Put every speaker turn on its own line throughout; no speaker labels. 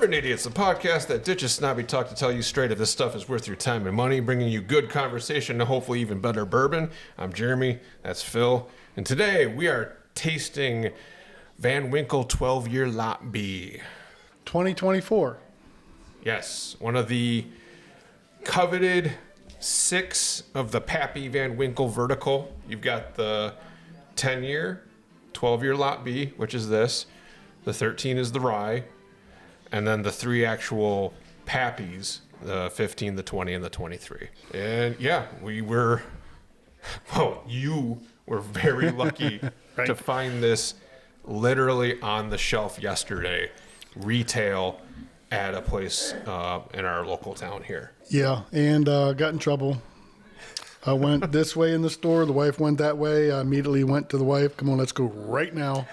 Bourbon Idiots, the podcast that ditches snobby talk to tell you straight if this stuff is worth your time and money, bringing you good conversation and hopefully even better bourbon. I'm Jeremy, that's Phil, and today we are tasting Van Winkle 12-year Lot B.
2024.
Yes, one of the coveted 6 of the Pappy Van Winkle vertical. You've got the 10-year, 12-year Lot B, which is this. The 13 is the rye. And then the 3 actual Pappies, the 15, the 20, and the 23. And yeah, you were very lucky
Right.
to find this literally on the shelf yesterday, retail at a place in our local town here.
Yeah, and got in trouble. I went this way in the store. The wife went that way. I immediately went to the wife. Come on, let's go right now.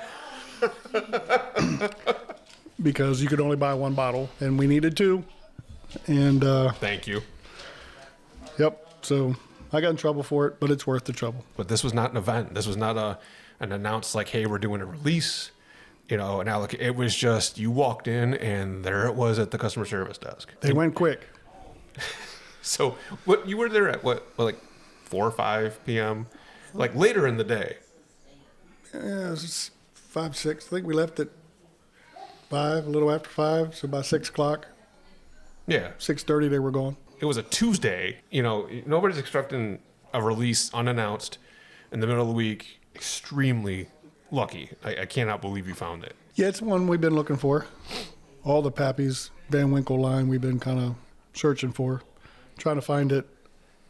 Because you could only buy 1 bottle, and we needed 2. And
Thank you.
yep, so I got in trouble for it, but it's worth the trouble.
But this was not an event. This was not an announced like, hey, we're doing a release, an allocate. It was just you walked in and there it was at the customer service desk.
They went quick.
So what you were there at like 4 or 5 p.m. like later in the day.
Yeah, it was 5, 6. I think we left at 5, a little after 5, so about 6 o'clock.
Yeah.
6:30 they were gone.
It was a Tuesday. Nobody's expecting a release unannounced in the middle of the week. Extremely lucky. I cannot believe you found it.
Yeah, it's one we've been looking for. All the Pappy's Van Winkle line we've been kind of searching for, trying to find it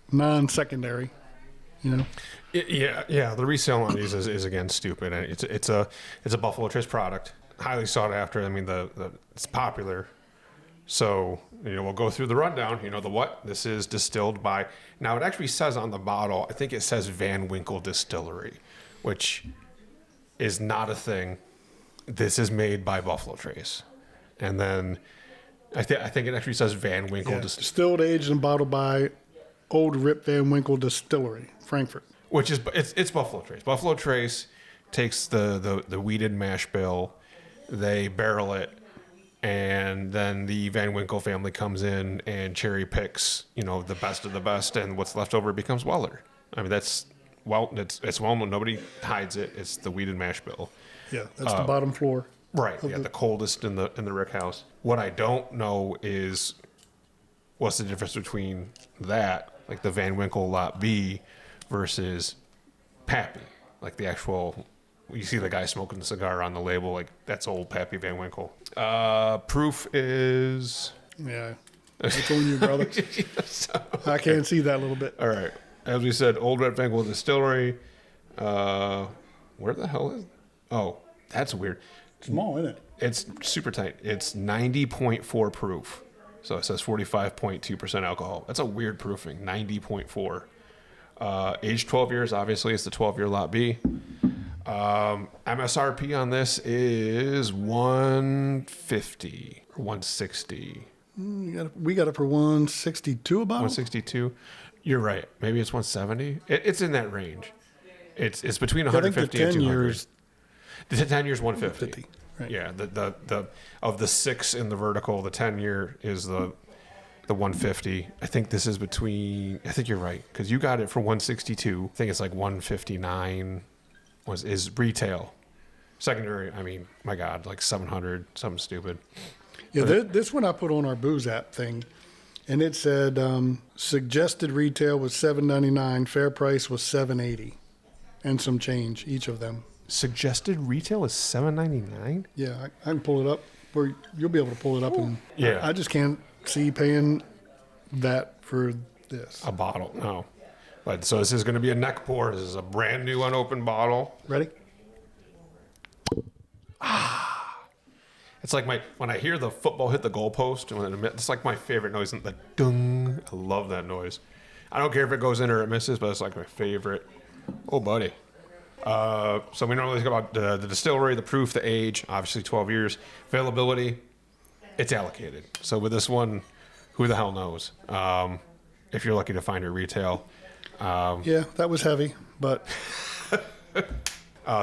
non-secondary,
Yeah. The resale on these is again stupid. It's a Buffalo Trace product, highly sought after. I mean, it's popular. So we'll go through the rundown. This is distilled by. Now it actually says on the bottle. I think it says Van Winkle Distillery, which is not a thing. This is made by Buffalo Trace, and then I think it actually says Van Winkle
Distilled, aged, and bottled by Old Rip Van Winkle Distillery, Frankfurt.
Which is it's Buffalo Trace. Buffalo Trace takes the wheated mash bill, they barrel it, and then the Van Winkle family comes in and cherry picks, the best of the best, and what's left over becomes Weller. I mean, it's well known. Nobody hides it. It's the wheated mash bill.
Yeah, that's the bottom floor.
Right. Yeah, the coldest in the rick house. What I don't know is what's the difference between that, like the Van Winkle Lot B, versus Pappy, like the actual. You see the guy smoking the cigar on the label, like that's old Pappy Van Winkle. Proof is.
Yeah, it's on you, brother. I can't see that a little bit.
All right. As we said, Old Red Van Winkle Distillery. Where the hell is? Oh, that's weird.
Small, isn't it?
It's super tight. It's 90.4 proof. So it says 45.2% alcohol. That's a weird proofing. 90.4. Age 12 years. Obviously, it's the 12-year Lot B. MSRP on this is $150 or $160.
We got it for $162 a bottle.
$162. You're right. Maybe it's $170. It's in that range. It's between $150 and $200. The 10 years $150.
Right.
Yeah. The of the 6 in the vertical, the 10-year is the $150. I think this is between. I think you're right because you got it for $162. I think it's like $159. Is retail. Secondary. I mean, my God, like $700. Something stupid.
Yeah, this one I put on our booze app thing, and it said suggested retail was $7.99, fair price was $7.80, and some change each of them.
Suggested retail is $7.99.
Yeah, I can pull it up, or you'll be able to pull it up, and
Yeah.
I just can't see paying that for this.
A bottle. No. But so this is going to be a neck pour. This is a brand new unopened bottle.
Ready?
It's like when I hear the football hit the goalpost, it's like my favorite noise. The dung. I love that noise. I don't care if it goes in or it misses, but it's like my favorite. Oh, buddy. So we normally talk about the distillery, the proof, the age, obviously 12 years. Availability, it's allocated. So with this one, who the hell knows? If you're lucky to find it retail.
Yeah, that was heavy, but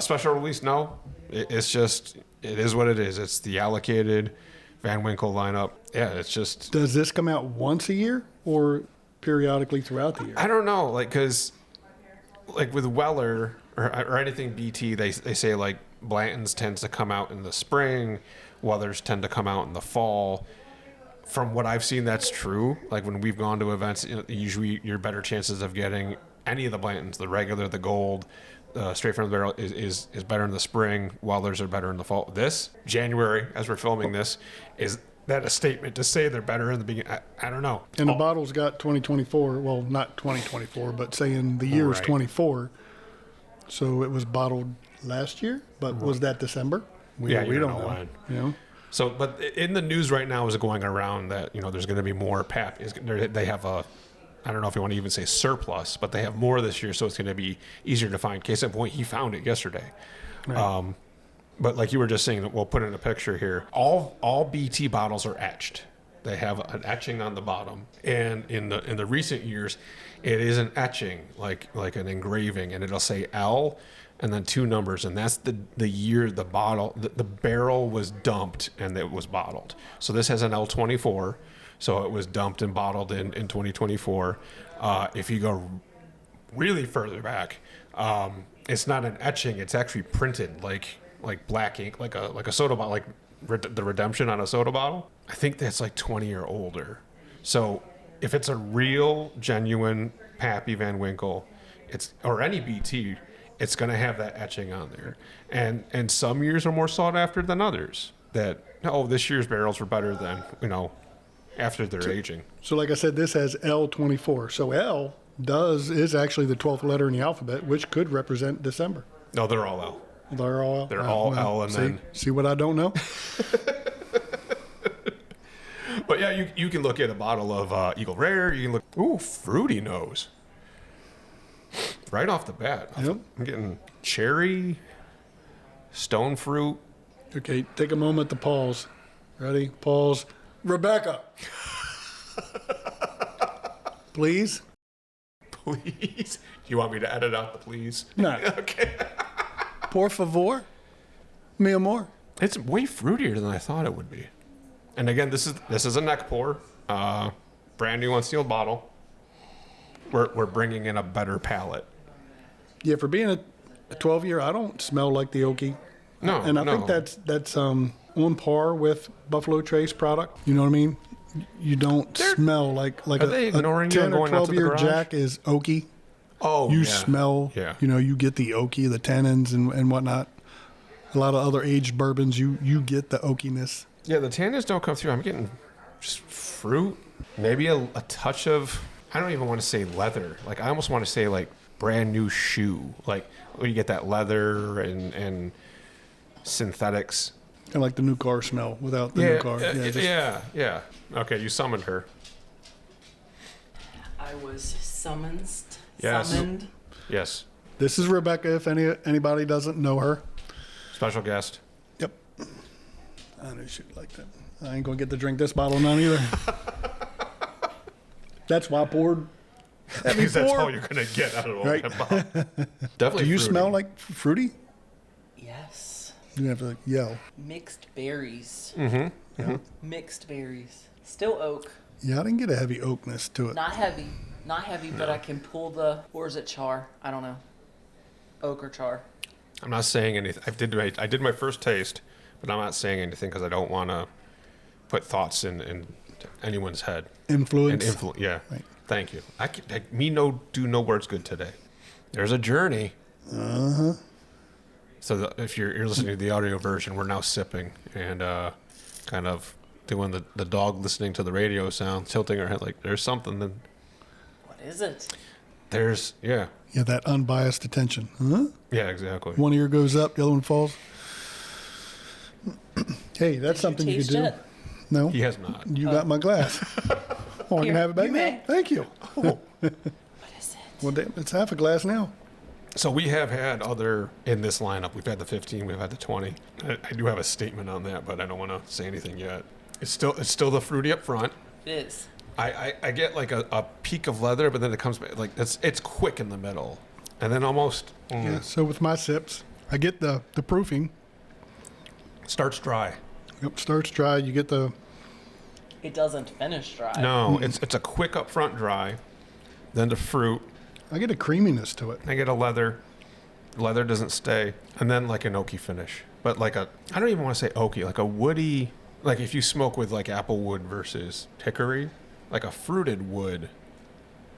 Special release, no. It's just, it is what it is. It's the allocated Van Winkle lineup. Yeah, it's just,
Does this come out once a year or periodically throughout the year?
I don't know, like, because like with Weller or anything BT, they say like Blanton's tends to come out in the spring, Wellers tend to come out in the fall. From what I've seen, that's true. Like when we've gone to events, usually your better chances of getting any of the Blantons, the regular, the gold, straight from the barrel, is better in the spring. Wellers are better in the fall. This January, as we're filming this, is that a statement to say they're better in the beginning? I don't know.
And the bottle's got 2024. Well, not 2024, but saying the year is
Right.
24. So it was bottled last year, but was that December? We
you
don't
know
know.
when.
You know?
So, but in the news right now is going around that, there's going to be more PAP. They have a, I don't know if you want to even say surplus, but they have more this year, so it's going to be easier to find. Case in point, he found it yesterday.
Right.
But like you were just saying, we'll put in a picture here. All BT bottles are etched. They have an etching on the bottom, and in the recent years, it is an etching like an engraving, and it'll say L and then 2 numbers, and that's the year the bottle, the barrel was dumped and it was bottled. So this has an L24, so it was dumped and bottled in 2024. If you go really further back, it's not an etching; it's actually printed like black ink, like a soda bottle, like the redemption on a soda bottle. I think that's like 20 or older. So if it's a real, genuine Pappy Van Winkle, or any BT, it's going to have that etching on there. And some years are more sought after than others. That, this year's barrels were better than, after their aging.
So like I said, this has L24. So L is actually the 12th letter in the alphabet, which could represent December.
No, they're all L.
They're all L?
They're all L, and then...
See what I don't know?
But yeah, you can look at a bottle of Eagle Rare. You can look... Ooh, fruity nose. Right off the bat.
Yep.
I'm getting cherry, stone fruit.
Okay, take a moment to pause. Ready? Pause. Rebecca. Please?
Please? You want me to edit out the please?
No.
Okay.
Por favor. Mi amor.
It's way fruitier than I thought it would be. And again, this is a neck pour. Brand new unsealed bottle. We're bringing in a better palate.
Yeah, for being a 12-year, I don't smell like the oaky.
No,
And I think that's on par with Buffalo Trace product. You know what I mean? You don't smell like
Are they ignoring
a
you
10
and
or
going out to the
12-year
garage?
Jack is oaky.
Oh,
You
yeah.
smell,
Yeah.
you get the oaky, the tannins and whatnot. A lot of other aged bourbons, you get the oakiness.
Yeah, the tannins don't come through. I'm getting just fruit. Maybe a touch of, I don't even want to say leather. Like, I almost want to say, like, brand new shoe. Like, where you get that leather and synthetics.
Kind of like the new car smell without the new car.
Yeah. Okay, you summoned her.
I was summoned.
Yes.
Summoned.
Yes.
This is Rebecca, if anybody doesn't know her.
Special guest.
Yep. I knew she'd like that. I ain't going to get to drink this bottle none either. That's why I poured.
Because that's all you're going to get out of all
Right.
that bottle. Definitely
Do you
fruity.
smell like fruity?
Yes.
You have to yell.
Mixed berries.
Mm-hmm.
Mixed berries. Still oak.
Yeah, I didn't get a heavy oakness to it.
Not heavy. Not heavy, but I can pull or is it char? I don't know. Oak or char.
I'm not saying anything. I did my first taste, but I'm not saying anything because I don't want to put thoughts in anyone's head.
Influence.
Yeah.
Right.
Thank you. Do no words good today. There's a journey.
Uh-huh.
So if you're listening to the audio version, we're now sipping and kind of doing the dog listening to the radio sound, tilting our head like there's something. That,
What is it?
there's
Yeah, that unbiased attention. Huh?
yeah, exactly.
One ear goes up, the other one falls. Hey, that's
Did
something you
taste
could do.
it?
No,
He has not.
you got my glass. Oh, I can
Here,
have it back
you
now.
may.
Thank you.
What is it?
Well, damn, it's half a glass now.
So we have had other in this lineup. We've had the 15. We've had the 20. I do have a statement on that, but I don't want to say anything yet. It's still the fruity up front.
It is.
I get like a peak of leather, but then it comes back like it's quick in the middle, and then almost
Yeah, so with my sips, I get the proofing.
starts dry.
Yep, starts dry. You get the
It doesn't finish dry.
No, it's a quick upfront dry, then the fruit.
I get a creaminess to it.
I get a leather. Leather doesn't stay, and then like an oaky finish. But like I don't even want to say oaky, like a woody. Like if you smoke with like apple wood versus hickory, like a fruited wood.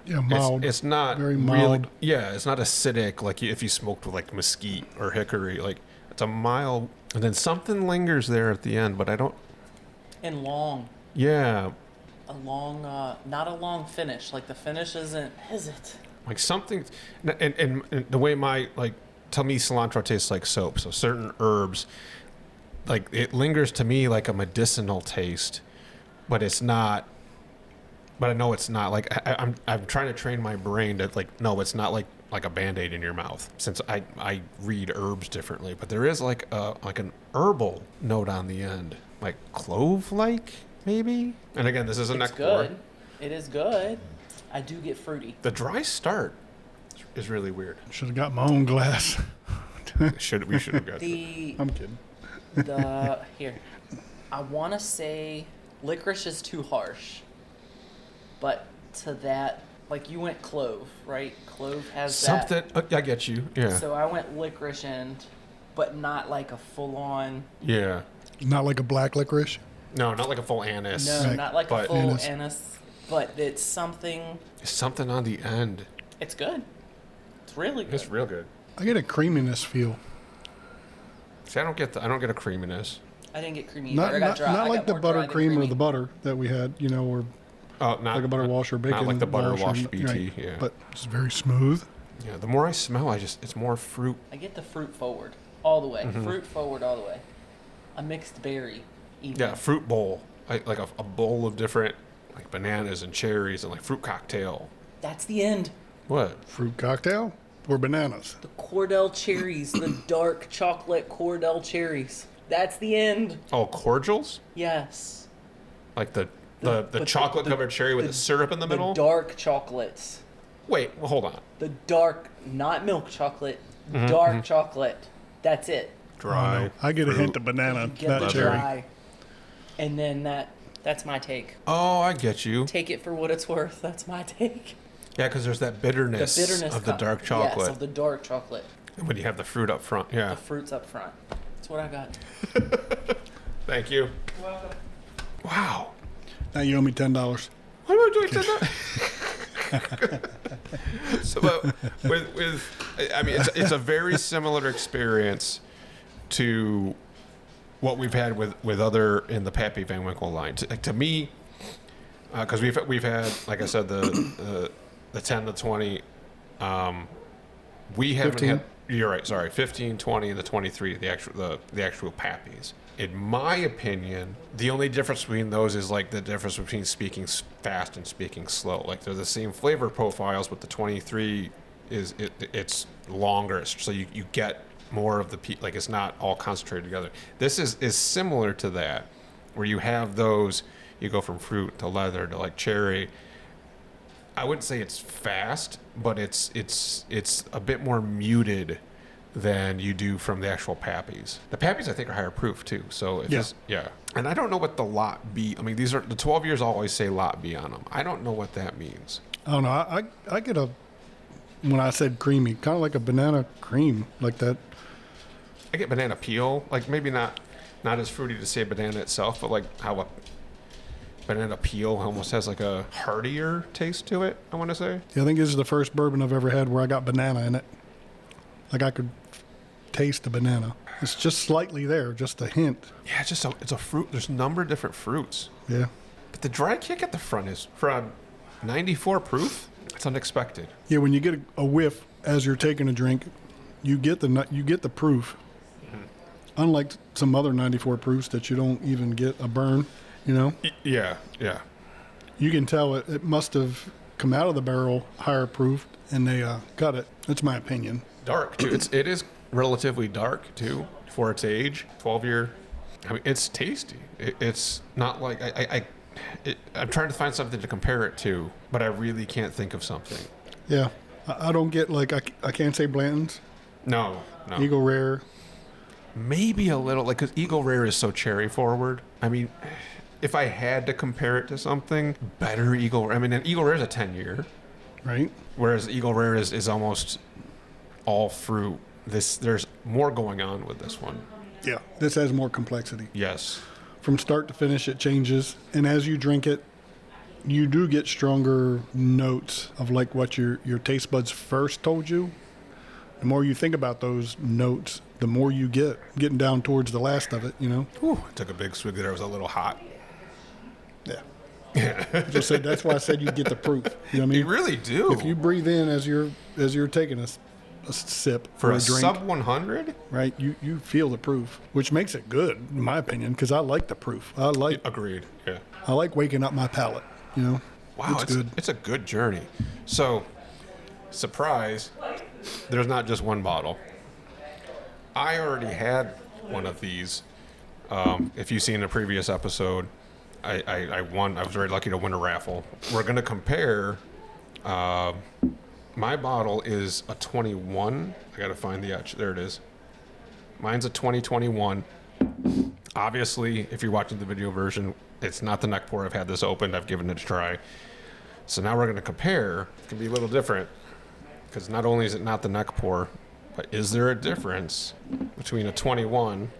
Yeah, mild.
It's not
Very
really.
mild.
Yeah, it's not acidic like if you smoked with like mesquite or hickory. Like it's a mild, and then something lingers there at the end. But I don't.
And long.
Yeah,
A long, not a long finish. Like the finish isn't, is it?
like something, and the way to me cilantro tastes like soap. So certain herbs, like it lingers to me like a medicinal taste, but it's not. But I know it's not. Like I'm trying to train my brain to like no, it's not like a Band-Aid in your mouth. Since I read herbs differently, but there is like an herbal note on the end, like clove like maybe. And again, this is a
It's
neck pour.
good. It is good. I do get fruity.
The dry start is really weird.
Should have got my own glass.
We should have got.
The
I'm kidding.
here, I want to say licorice is too harsh, but to that, like you went clove, right? Clove has
Something. I get you. Yeah.
that. So I went licorice but not like a full on.
Yeah.
Not like a black licorice.
No, not like a full anise.
No,
Right.
not like a
But-
full
Anise.
anise, but it's something.
Something on the end.
It's good. It's really good.
It's real good.
I get a creaminess feel.
See, I don't get a creaminess.
I didn't get creamy.
Not
either. I got dry. I
like
got
the
more dry than
buttercream or
creamy.
the butter that we had, or
Oh, not
like a butter wash or bacon.
Not like the butter
wash or-
wash BT.
right.
Yeah.
But it's very smooth.
Yeah. The more I smell, it's more fruit.
I get the fruit forward all the way.
Mm-hmm.
Fruit forward all the way. A mixed berry. Even.
Yeah, fruit bowl. Like a bowl of different like bananas and cherries and like fruit cocktail.
That's the end.
What?
Fruit cocktail or bananas.
The Cordell cherries, the dark chocolate Cordell cherries. That's the end.
Oh, cordials?
Yes.
Like the
but
chocolate covered cherry with the syrup in the middle?
dark chocolates.
Wait, well, hold on.
The dark, not milk chocolate,
Mm-hmm,
dark chocolate. That's it.
Dry.
I get a
fruit.
hint of banana,
Get
not
the
cherry.
dry. And then that's my take.
Oh, I get you.
Take it for what it's worth. That's my take.
Yeah, because there's that bitterness,
The bitterness
of the dark
Yes,
chocolate
of the dark chocolate.
when you have the fruit up front. Yeah.
The fruits up front. That's what I got.
Thank you.
You're welcome.
Wow.
Now you owe me $10.
What am I doing to that? So, but I mean, it's a very similar experience to what we've had with other in the Pappy Van Winkle line. To me, because we've had, like I said, the 10 to 20. We haven't
15.
had. You're right. Sorry, 15, 20, and the 23. The actual Pappies. In my opinion, the only difference between those is like the difference between speaking fast and speaking slow. Like they're the same flavor profiles, but the 23 it's longer, so you get more of the like it's not all concentrated together. This is similar to that, where you have those. You go from fruit to leather to like cherry. I wouldn't say it's fast, but it's a bit more muted than you do from the actual Pappies. The Pappies, I think, are higher proof too. So yeah. And I don't know what the lot B. I mean, these are the 12 years. Always say lot B on them. I don't know what that means.
I don't know. I get when I said creamy, kind of like a banana cream, like that.
I get banana peel. Like maybe not as fruity to say banana itself, but like how a banana peel almost has like a heartier taste to it. I want to say.
Yeah, I think this is the first bourbon I've ever had where I got banana in it. Like I could taste the banana. It's just slightly there, just a hint.
Yeah, it's a fruit. There's a number of different fruits.
Yeah.
But the dry kick at the front is from 94 proof. It's unexpected.
Yeah, when you get a whiff as you're taking a drink, you get the proof.
Mm-hmm.
Unlike some other 94 proofs that you don't even get a burn,
Yeah.
You can tell it must have come out of the barrel higher proof and they cut it. That's my opinion.
Dark too. It is relatively dark too for its age. 12-year. I mean, it's tasty. It's not like I'm trying to find something to compare it to, but I really can't think of something.
Yeah. I don't get I can't say Blanton's,
No.
Eagle Rare.
maybe a little, like, because Eagle Rare is so cherry forward. I mean, if I had to compare it to something, better Eagle Rare. I mean, an Eagle Rare is a 10-year,
Right?
whereas Eagle Rare is almost all fruit. There's more going on with this one.
Yeah. This has more complexity.
Yes.
From start to finish, it changes. And as you drink it, you do get stronger notes of like what your taste buds first told you. The more you think about those notes, the more you getting down towards the last of it, you know?
Whew, I took a big swig there. It was a little hot.
Yeah. Just said, that's why I said you get the proof. You know what I
You
mean?
really do.
If you breathe in as you're taking a sip
For
or
a
a drink,
sub 100?
right? You feel the proof, which makes it good, in my opinion, because I like the proof. I
Agreed. Yeah.
like waking up my palate. You know,
Wow,
it's good.
It's a good journey. So, surprise, there's not just one bottle. I already had one of these. If you've seen a previous episode, I won. I was very lucky to win a raffle. We're going to compare. My bottle is a 21. I got to find the etch. There it is. Mine's a 2021. Obviously, if you're watching the video version, it's not the neck pour. I've had this opened. I've given it a try. So now we're going to compare. It can be a little different because not only is it not the neck pour, but is there a difference between a 21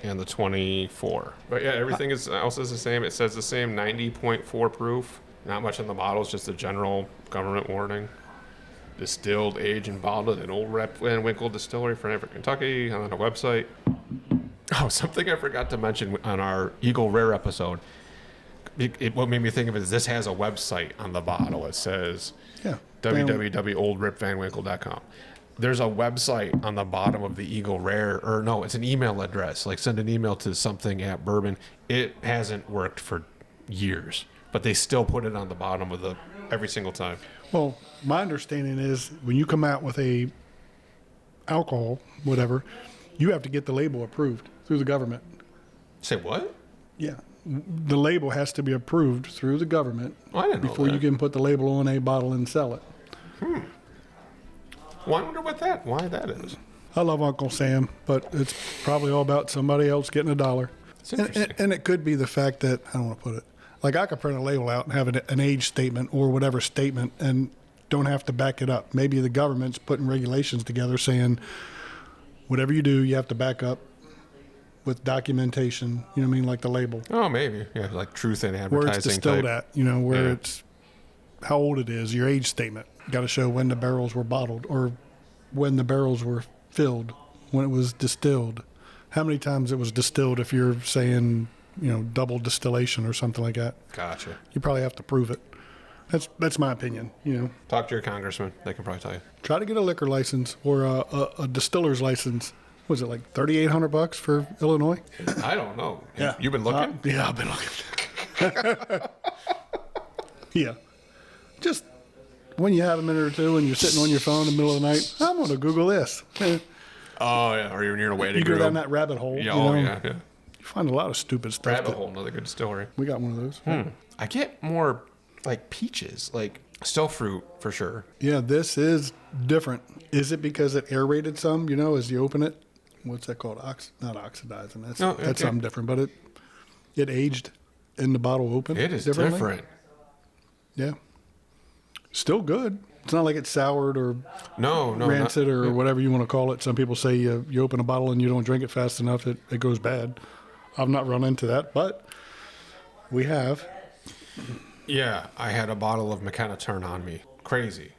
and the 24? But yeah, everything else is the same. It says the same 90.4 proof. Not much on the bottle. It's just a general government warning. Distilled, aged, and bottled at Old Rep and Winkle Distillery, Frankfort, Kentucky, on a website. Oh, something I forgot to mention on our Eagle Rare episode. What made me think of it is this has a website on the bottle. It says
Yeah.
www.oldripvanwinkle.com. There's a website on the bottom of the Eagle Rare, or no, it's an email address. Like send an email to something at bourbon. It hasn't worked for years, but they still put it on the bottom of the every single time.
Well, my understanding is when you come out with a alcohol, whatever, you have to get the label approved through the government.
Say what?
Yeah. The label has to be approved through the government
Oh, I didn't know
before
that.
you can put the label on a bottle and sell it.
Well, I wonder why that is.
I love Uncle Sam, but it's probably all about somebody else getting a dollar.
It's interesting.
And it could be the fact that, I don't want to put it, like I could print a label out and have an age statement or whatever statement and don't have to back it up. Maybe the government's putting regulations together saying whatever you do, you have to back up with documentation, you know what I mean, like the label.
Oh, maybe. Yeah, like truth in
Where
advertising
it's distilled
type.
at, you know, where
Yeah.
it's how old it is, your age statement. Got to show when the barrels were bottled or when the barrels were filled, when it was distilled. How many times it was distilled if you're saying, you know, double distillation or something like that.
Gotcha.
You probably have to prove it. That's my opinion, you know.
Talk to your congressman. They can probably tell you.
Try to get a liquor license or a distiller's license. Was it like $3,800 for Illinois?
I don't know.
Yeah.
You've been looking?
Yeah, I've been looking. Yeah. Just when you have a minute or two and you're sitting on your phone in the middle of the night, I'm going to Google this. You
Oh, yeah. Or you're near a waiting
go
room.
down that rabbit hole.
Yeah,
you
oh,
know,
yeah.
You find a lot of stupid stuff.
Rabbit
that-
hole, another good distillery.
We got one of those.
I get more like peaches, like still fruit for sure.
Yeah, this is different. Is it because it aerated some, you know, as you open it? What's that called? Not oxidizing. That's
No,
that's
okay.
something different. But it aged in the bottle open.
It is
differently.
different.
Yeah. Still good. It's not like it's soured or
No,
rancid
not,
or whatever you want to call it. Some people say you open a bottle and you don't drink it fast enough, it goes bad. I've not run into that, but we have.
Yeah, I had a bottle of McKenna turn on me. Crazy.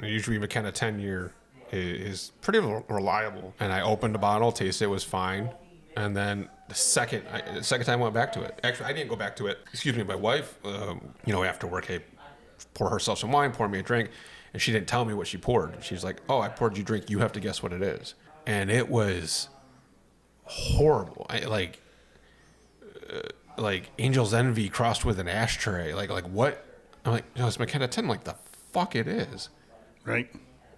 And usually McKenna 10-year is pretty reliable. And I opened the bottle, tasted it was fine. And then the second time I went back to it. Actually, I didn't go back to it. Excuse me, my wife, after work, hey, pour herself some wine, pour me a drink. And she didn't tell me what she poured. She's like, oh, I poured you a drink. You have to guess what it is. And it was horrible. Like Angel's Envy crossed with an ashtray. Like what? I'm like, it's McKenna 10. Like, the fuck it is.
Right.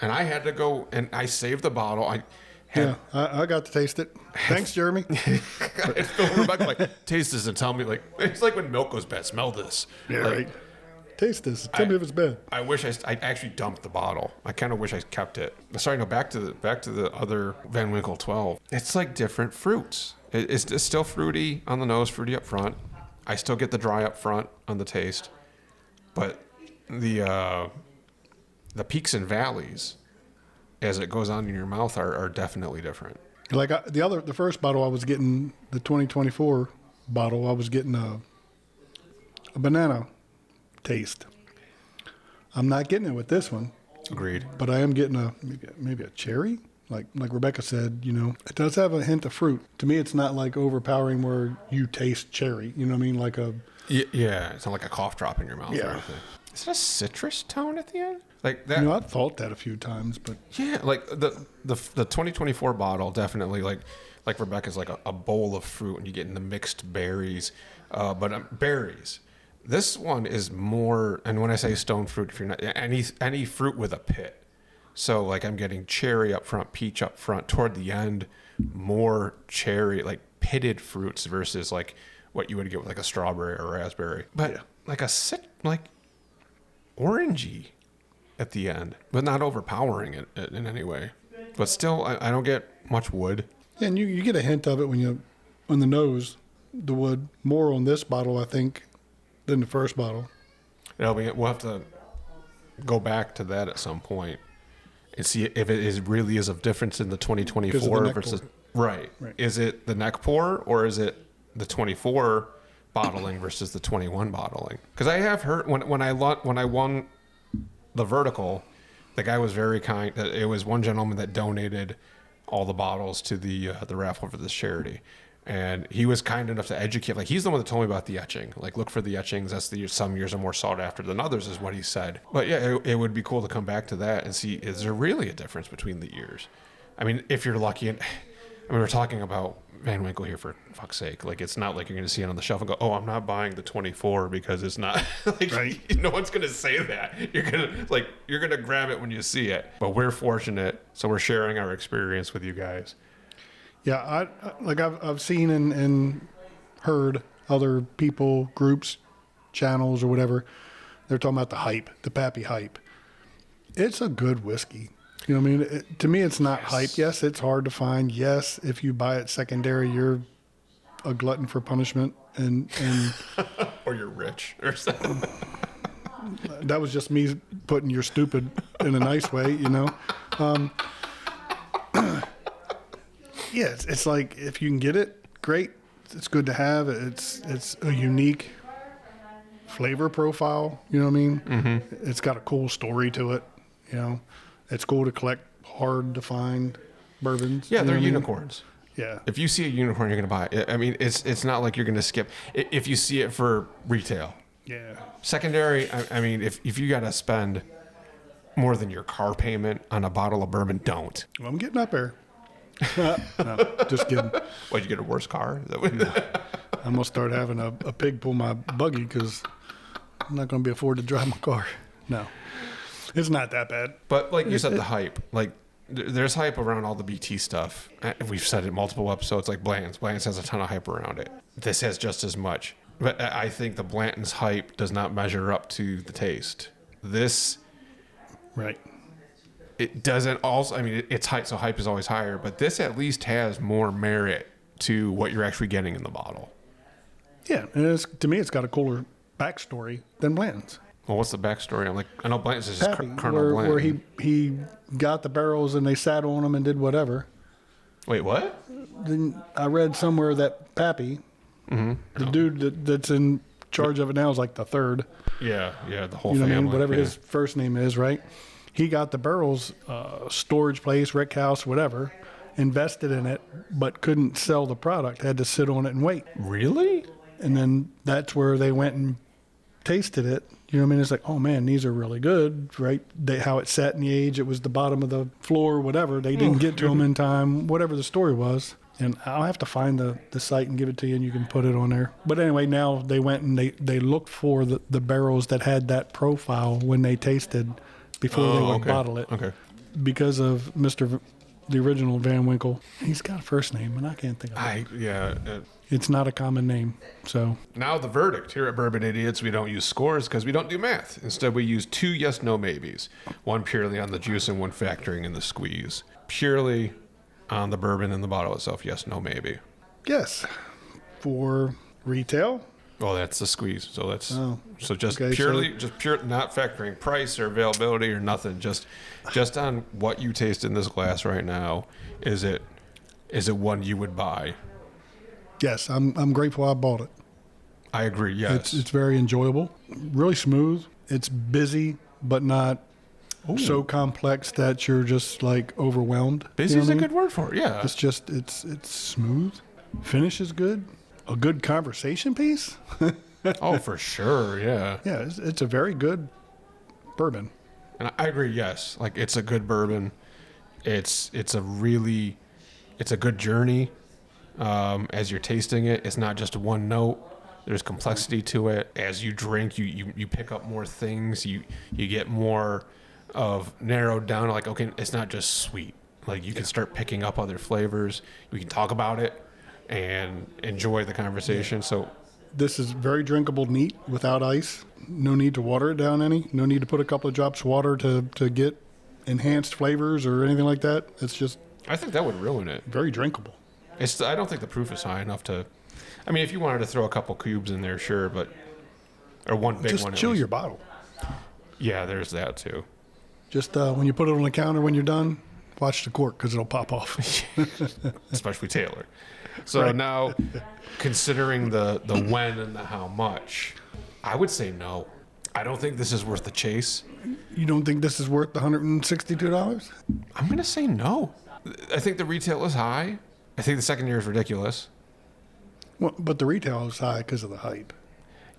And I had to go, and I saved the bottle. I had
I got to taste it. Thanks, Jeremy.
Phil Rebecca like, taste this and tell me. Like, it's like when milk goes bad. Smell this.
Yeah,
Like,
right. Taste this. Tell me if it's bad.
I wish I actually dumped the bottle. I kind of wish I kept it. Sorry, no, back to the other Van Winkle 12. It's like different fruits. It's still fruity on the nose, fruity up front. I still get the dry up front on the taste, but the peaks and valleys as it goes on in your mouth are definitely different.
Like the first bottle I was getting, the 2024 bottle, I was getting a banana taste. I'm not getting it with this one.
Agreed.
But I am getting maybe a cherry. Like Rebecca said, it does have a hint of fruit. To me, it's not like overpowering where you taste cherry. You know what I mean? Like a...
Yeah, it's not like a cough drop in your mouth or
Yeah.
anything. Is it a citrus tone at the end? Like that?
I've thought that a few times, but...
Yeah, like the 2024 bottle definitely like Rebecca's like a bowl of fruit and you get in the mixed berries, but berries. This one is more, and when I say stone fruit, if you're not any fruit with a pit. So like I'm getting cherry up front, peach up front, toward the end, more cherry, like pitted fruits versus like what you would get with like a strawberry or raspberry. But like like orangey at the end, but not overpowering it in any way. But still, I don't get much wood.
Yeah, and you get a hint of it on the nose, the wood, more on this bottle, I think, than the first bottle.
We'll have to go back to that at some point and see if it really is of difference in the 2024 versus... Right. Is it the neck pour or is it the 24 bottling versus the 21 bottling? Because I have heard when I won the vertical, the guy was very kind. It was one gentleman that donated all the bottles to the raffle for this charity, and he was kind enough to educate. Like he's the one that told me about the etching. Like look for the etchings. Some years are more sought after than others, is what he said. But yeah, it would be cool to come back to that and see, is there really a difference between the years? I mean, if you're lucky, and I mean, we're talking about Van Winkle here for fuck's sake. Like, it's not like you're going to see it on the shelf and go, "Oh, I'm not buying the 24 because it's not." Like, right. No one's going to say that. You're gonna grab it when you see it. But we're fortunate, so we're sharing our experience with you guys.
Yeah, I've seen and heard other people, groups, channels, or whatever. They're talking about the hype, the Pappy hype. It's a good whiskey. You know what I mean? To me, it's not hype. Yes, it's hard to find. Yes, if you buy it secondary, you're a glutton for punishment. And
or you're rich or something.
That was just me putting you're stupid in a nice way, Yeah, it's like if you can get it, great. It's good to have. It's a unique flavor profile. You know what I mean? Mm-hmm. It's got a cool story to it. It's cool to collect hard to find bourbons.
Yeah, they're unicorns.
Yeah.
If you see a unicorn, you're going to buy it. I mean, it's not like you're going to skip. If you see it for retail.
Yeah.
Secondary, I mean, if you got to spend more than your car payment on a bottle of bourbon, don't.
Well, I'm getting up there. No, just kidding.
What, you get a worse car?
No. I'm going to start having a pig pull my buggy because I'm not going to be afford to drive my car. No. It's not that bad.
But like you said, the hype. Like there's hype around all the BT stuff. We've said it multiple episodes, like Blanton's. Blanton's has a ton of hype around it. This has just as much. But I think the Blanton's hype does not measure up to the taste. This...
Right.
It doesn't also... I mean, it's hype, so hype is always higher. But this at least has more merit to what you're actually getting in the bottle.
Yeah. And to me, it's got a cooler backstory than Blanton's.
Well, what's the backstory? I know Blanton's is just Colonel Blanton.
Where he got the barrels and they sat on them and did whatever.
Wait, what?
Then I read somewhere that Pappy, the dude that's in charge of it now, is like the third.
Yeah, the whole family.
I mean? Whatever his first name is, right? He got the barrels, storage place, rick house, whatever, invested in it, but couldn't sell the product. Had to sit on it and wait.
Really?
And then that's where they went and tasted it. You know what I mean? It's like, oh man, these are really good, right? How it sat in the age, it was the bottom of the floor, whatever. They didn't get to them in time, whatever the story was. And I'll have to find the site and give it to you, and you can put it on there. But anyway, now they went and they looked for the barrels that had that profile when they tasted before they would bottle it.
Okay.
Because of Mr. the original Van Winkle. He's got a first name, and I can't think of it. It's not a common name. So
Now the verdict here at Bourbon Idiots, we don't use scores because we don't do math. Instead, we use 2 yes, no, maybes. One purely on the juice and one factoring in the squeeze. Purely on the bourbon and the bottle itself, yes, no, maybe.
yes, for retail.
Well, that's the squeeze. So that's so just
okay,
purely, just pure, not factoring price or availability or nothing. Just on what you taste in this glass right now. Is it one you would buy?
Yes, I'm grateful I bought it.
I agree. Yes,
It's very enjoyable, really smooth. It's busy, but not so complex that you're just like overwhelmed.
busy
You know
is
what
a
I mean?
good word for it. Yeah,
It's just it's smooth. Finish is good. A good conversation piece.
oh for sure. Yeah.
Yeah, it's a very good bourbon.
And I agree, yes. Like it's a good bourbon. It's a good journey. As you're tasting it, it's not just one note. There's complexity to it. As you drink, you pick up more things. You get more of narrowed down. Like, okay, it's not just sweet. Like you can start picking up other flavors. We can talk about it and enjoy the conversation. So
This is very drinkable neat without ice. No need to water it down any. No need to put a couple of drops of water to get enhanced flavors or anything like that. It's just
I think that would ruin it.
very drinkable.
I don't think the proof is high enough to. I mean, if you wanted to throw a couple cubes in there, sure, but or one big
Just
one. at
chill
least.
your bottle.
Yeah, there's that too.
Just when you put it on the counter when you're done, watch the cork because it'll pop off.
Especially Taylor. So
Right.
now, considering the when and the how much, I would say no. I don't think this is worth the chase.
You don't think this is worth the $162?
I'm gonna say no. I think the retail is high. I think the second year is ridiculous.
Well, but the retail is high because of the hype.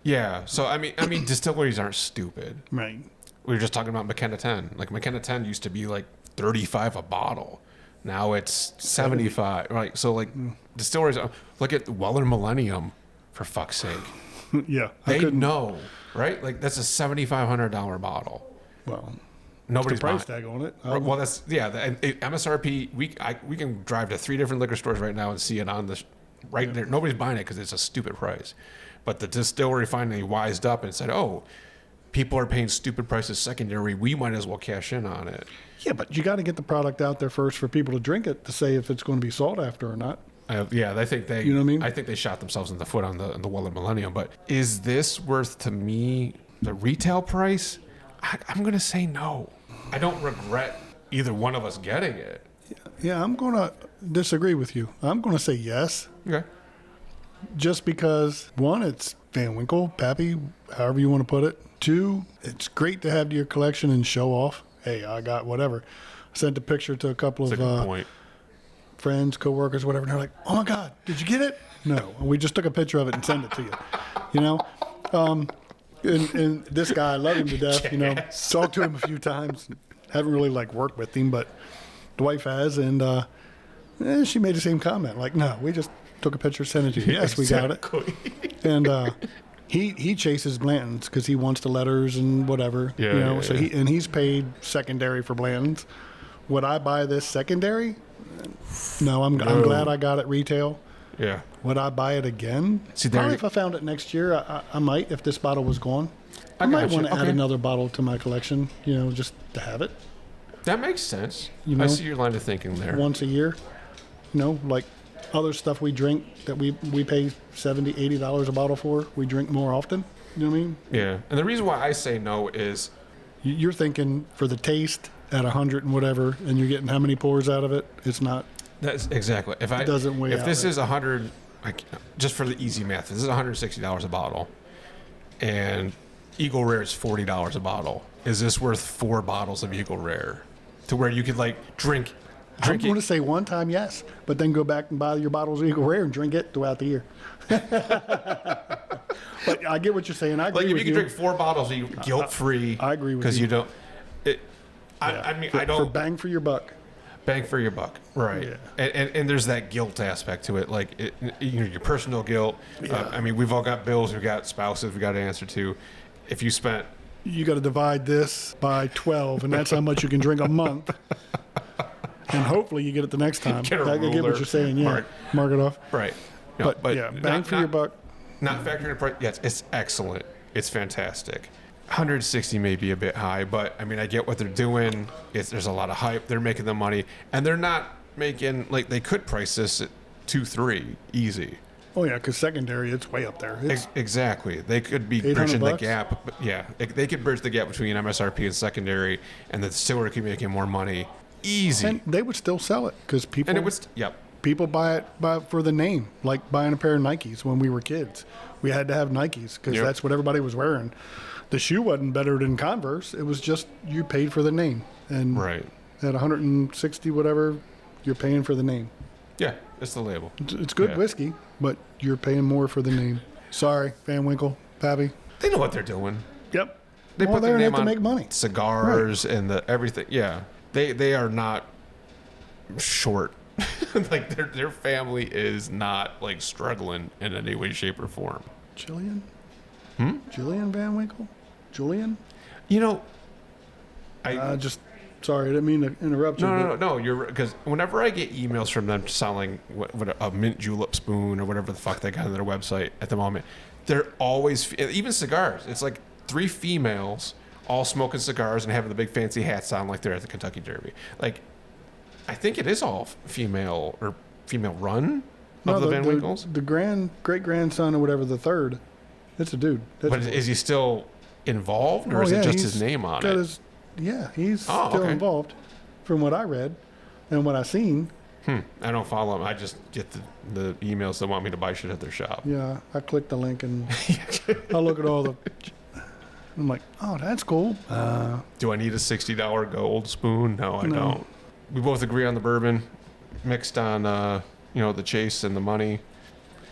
Yeah. So I mean, distilleries aren't stupid.
Right.
We were just talking about McKenna 10. Like McKenna 10 used to be like 35 a bottle. Now it's 75. Right. So like distilleries, look at Weller Millennium, for fuck's sake.
Yeah.
They know, right? Like that's a $7,500 bottle.
Well,
Nobody's
the price
buying.
tag on it.
Well, that's the MSRP. We can drive to 3 different liquor stores right now and see it on the right there. Nobody's buying it because it's a stupid price. But the distillery finally wised up and said, "Oh, people are paying stupid prices secondary. We might as well cash in on it."
Yeah, but you got to get the product out there first for people to drink it to say if it's going to be sought after or not.
Yeah, I think they.
You know what I mean?
I think they shot themselves in the foot on the Weller Millennium. But is this worth to me the retail price? I'm going to say no. I don't regret either one of us getting it.
Yeah, I'm going to disagree with you. I'm going to say yes,
Okay.
just because, one, it's Van Winkle, Pappy, however you want to put it. Two, it's great to have to your collection and show off. Hey, I got whatever. I sent a picture to a couple
That's a
of
good point.
friends, coworkers, whatever, and they're like, "Oh my God, did you get it?" No, we just took a picture of it and sent it to you. You know, and this guy, I love him to death. You know, talked to him a few times. Haven't really like worked with him, but the wife has, and she made the same comment. Like, no, we just took a picture, sent it to you. Yes, we got it. And he chases Blanton's because he wants the letters and whatever.
Yeah,
you know,
yeah,
so
yeah.
he's paid secondary for Blanton's. Would I buy this secondary? No, I'm glad I got it retail.
Yeah.
Would I buy it again?
See, there
Probably
you-
if I found it next year, I might. If this bottle was gone, I
got
might
you.
want to add
Okay.
another bottle to my collection. You know, just to have it
That makes sense.
You
I
know?
see your line of thinking there.
once a year. You know, like other stuff we drink that we pay $70, $80 a bottle for. We drink more often. You know what I mean?
Yeah. And the reason why I say no is
You're thinking for the taste at 100 and whatever, and you're getting how many pours out of it? It's not.
that's exactly if I
doesn't weigh
if
out
this
it.
is 100, like just for the easy math, this is $160 a bottle, and Eagle Rare is $40 a bottle. Is this worth 4 bottles of Eagle Rare to where you could like drink
I'm going to
it?
say one time yes, but then go back and buy your bottles of Eagle Rare and drink it throughout the year. But I get what you're saying. I agree
Like if
with
you could drink 4 bottles, you guilt free.
I agree with
because
you.
you don't. I mean, I
For
don't
bang for your buck.
bang for your buck, right?
Yeah.
And there's that guilt aspect to it, like your personal guilt.
Yeah.
I mean, we've all got bills, we've got spouses, we got to answer to. If you spent,
You got to divide this by 12, and that's how much you can drink a month. and hopefully you get it the next time.
Get a
I get
ruler.
what you're saying. Yeah, mark it off.
Right. No,
But yeah, bang for your buck.
Not factoring in price. Yes, it's excellent. It's fantastic. 160 may be a bit high, but I mean, I get what they're doing. There's a lot of hype. They're making the money, and they're not making like they could price this at 2-3 easy.
Oh yeah, because secondary, it's way up there. It's
Exactly. They could be
800
bridging the
bucks?
gap. But yeah, they could bridge the gap between MSRP and secondary, and the distiller could be making more money. Easy.
and they would still sell it because people
And it was, yep.
people buy it for the name, like buying a pair of Nikes when we were kids. We had to have Nikes because
Yep.
that's what everybody was wearing. The shoe wasn't better than Converse. It was just you paid for the name, and
Right.
at 160 whatever, you're paying for the name.
Yeah, it's the label.
It's good
Yeah.
whiskey, but you're paying more for the name. Sorry, Van Winkle, Pappy.
They know what they're doing.
Yep.
They
Well,
put
they're
their
in it
name
to
on
make money.
cigars and the everything. Yeah, they are not short. Like their family is not like struggling in any way, shape, or form.
Jillian? Jillian Van Winkle? Julian?
You know, I
Just sorry, I didn't mean to interrupt you.
no. You're because whenever I get emails from them selling what a mint julep spoon or whatever the fuck they got on their website at the moment, they're always even cigars. It's like 3 females all smoking cigars and having the big fancy hats on like they're at the Kentucky Derby. Like, I think it is all female or female run of the Van Winkles.
The great grandson or whatever, the third, it's a dude. That's
But is he still involved, or is it just his name on it?
He's
Oh,
still
okay.
involved, from what I read and what I seen.
I don't follow him. I just get the emails that want me to buy shit at their shop.
Yeah, I clicked the link and I look at all the. I'm like, oh, that's cool.
Do I need a $60 gold spoon? No, I don't. We both agree on the bourbon, mixed on the chase and the money.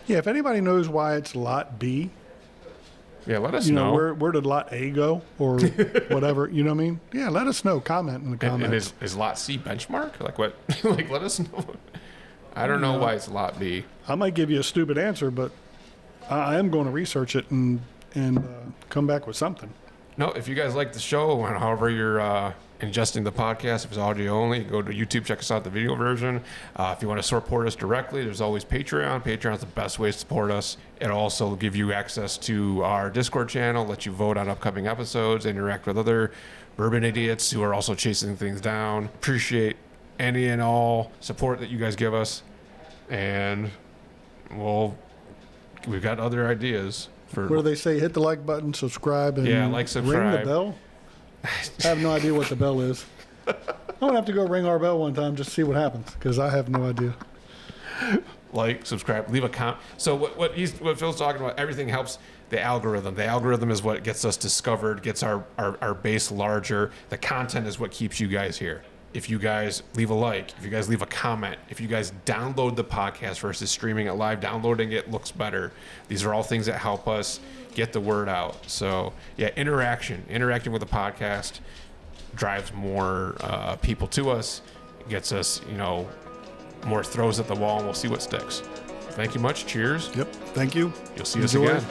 Yeah, if anybody knows why it's Lot B,
Yeah, let us
you know,
know.
where did Lot A go or whatever, you know what I mean? Yeah, let us know. Comment in the comments.
And is Lot C benchmark? Like what? Like let us know. I don't know why it's Lot B.
I might give you a stupid answer, but I am going to research it and come back with something.
No, if you guys like the show, and however you're ingesting the podcast, if it's audio only, go to YouTube, check us out, the video version. If you want to support us directly, there's always Patreon. Patreon's the best way to support us. It'll also give you access to our Discord channel, let you vote on upcoming episodes, interact with other bourbon idiots who are also chasing things down. Appreciate any and all support that you guys give us. And, well, we've got other ideas.
What do they say? Hit the like button, subscribe, and
Yeah, like,
ring the
subscribe.
bell. I have no idea what the bell is. I'm gonna have to go ring our bell one time just to see what happens because I have no idea.
Like, subscribe, leave a comment. So what Phil's talking about, everything helps the algorithm. The algorithm is what gets us discovered, gets our base larger. The content is what keeps you guys here. If you guys leave a like, if you guys leave a comment, if you guys download the podcast versus streaming it live, downloading it looks better. These are all things that help us get the word out. So yeah, interacting with the podcast drives more people to us, gets us, more throws at the wall, and we'll see what sticks. Thank you much. Cheers.
Yep. Thank you.
You'll see us
Enjoy.
again.